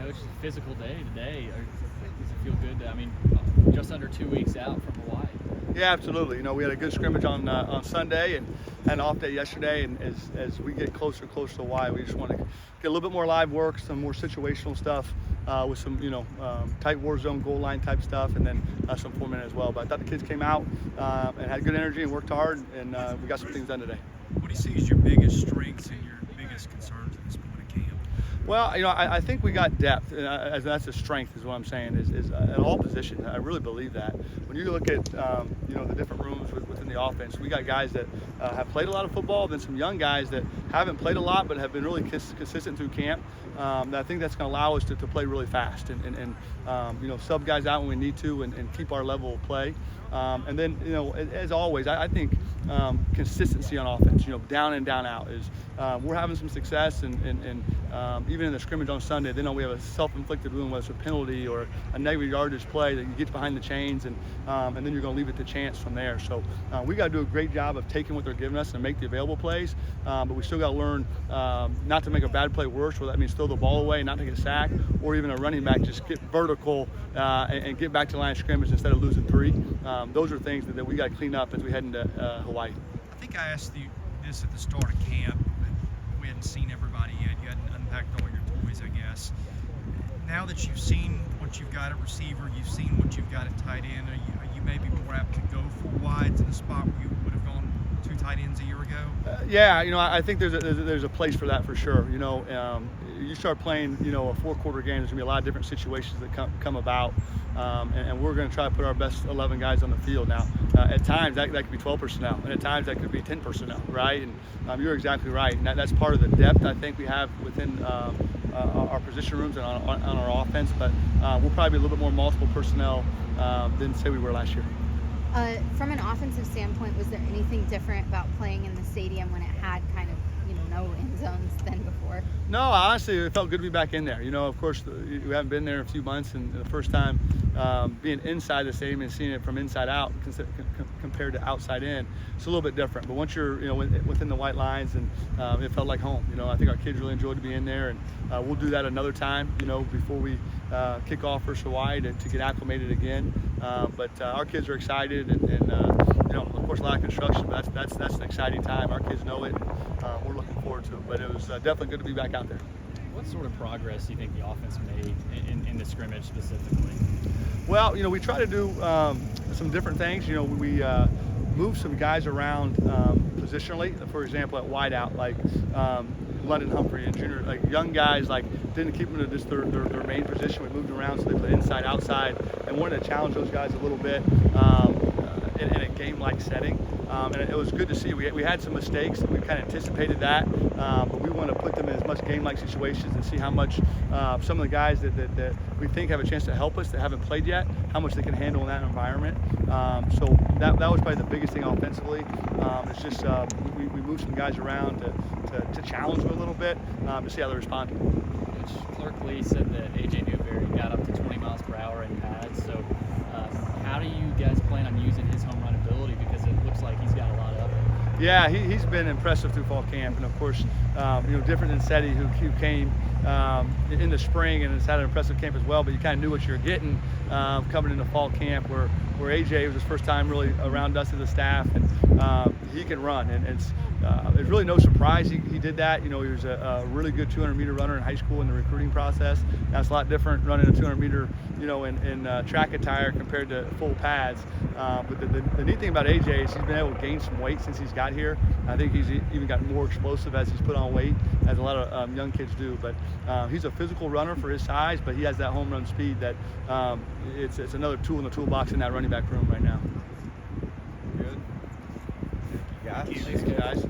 Coach, physical day today. Does it feel good? Just under 2 weeks out from Hawaii. Yeah, absolutely. We had a good scrimmage on Sunday and had an off day yesterday. And as we get closer and closer to Hawaii, we just want to get a little bit more live work, some more situational stuff with some, tight war zone goal line type stuff, and then some 4-minute as well. But I thought the kids came out and had good energy and worked hard, and we got some things done today. What do you see as your biggest strengths and your biggest concerns at this point in camp? Well, I think we got depth. That's a strength, is what I'm saying. Is at all positions. I really believe that. When you look at the different rooms within the offense, we got guys that have played a lot of football, then some young guys that haven't played a lot but have been really consistent through camp. I think that's going to allow us to play really fast and sub guys out when we need to and keep our level of play. And then, as always, I think consistency on offense, down and down out is we're having some success and even in the scrimmage on Sunday, they know we have a self-inflicted wound, whether it's a penalty or a negative yardage play that you get behind the chains and then you're going to leave it to chance from there. So we got to do a great job of taking what they're giving us and make the available plays, but we still got to learn not to make a bad play worse, whether that means throw the ball away, not take a sack, or even a running back just get vertical and get back to the line of scrimmage instead of losing 3. Those are things that we got to clean up as we head into Hawaii. I think I asked you this at the start of camp. We hadn't seen everybody yet. You hadn't unpacked all your toys, I guess. Now that you've seen what you've got at receiver, you've seen what you've got at tight end, are you maybe more apt to go 4 wides in a spot where you would have gone 2 tight ends a year ago? I think there's a place for that for sure. You start playing, a 4-quarter game, there's going to be a lot of different situations that come about. And we're going to try to put our best 11 guys on the field now. At times, that could be 12 personnel, and at times that could be 10 personnel, right? And you're exactly right. And that's part of the depth I think we have within our position rooms and on our offense. But we'll probably be a little bit more multiple personnel than, say, we were last year. From an offensive standpoint, was there anything different about playing in the stadium when it had kind of, no end zones than before? No, honestly, it felt good to be back in there. Of course, we haven't been there in a few months, and the first time being inside the stadium and seeing it from inside out compared to outside in, it's a little bit different. But once you're, within the white lines, and it felt like home. I think our kids really enjoyed to be in there, and we'll do that another time, before we kick off for Hawaii to get acclimated again. But our kids are excited, and of course, a lot of construction, but that's an exciting time. Our kids know it, and we're looking forward to it. But it was definitely good to be back out there. What sort of progress do you think the offense made in the scrimmage specifically? Well, we try to do some different things. We move some guys around positionally. For example, at wideout, like London Humphrey and Junior, like young guys, like didn't keep them to just their main position. We moved around so they played inside, outside, and wanted to challenge those guys a little bit in a game-like setting. And it was good to see. We had some mistakes. We kind of anticipated that, but we want to put them in as much game-like situations and see how much some of the guys that we think have a chance to help us that haven't played yet, how much they can handle in that environment. So that was probably the biggest thing offensively. It's just we moved some guys around to challenge them a little bit to see how they respond. Coach Clark Lee said that A.J. Newberry got up to 20 miles per hour in pads. So how do you guys plan on using his home run ability? Because it looks like he's got a lot of it. Yeah, he's been impressive through fall camp, and of course, different than Seti, who came in the spring and has had an impressive camp as well. But you kind of knew what you were getting coming into fall camp, where AJ was his first time really around us as a staff, and he can run, and it's really no surprise he did that. He was a really good 200-meter runner in high school in the recruiting process. Now it's a lot different running a 200-meter, in track attire compared to full pads. But the neat thing about AJ is he's been able to gain some weight since he's got here. I think he's even gotten more explosive as he's put on weight, as a lot of young kids do. But he's a physical runner for his size, but he has that home run speed that it's another tool in the toolbox in that running back room right now. Good. Thanks, guys.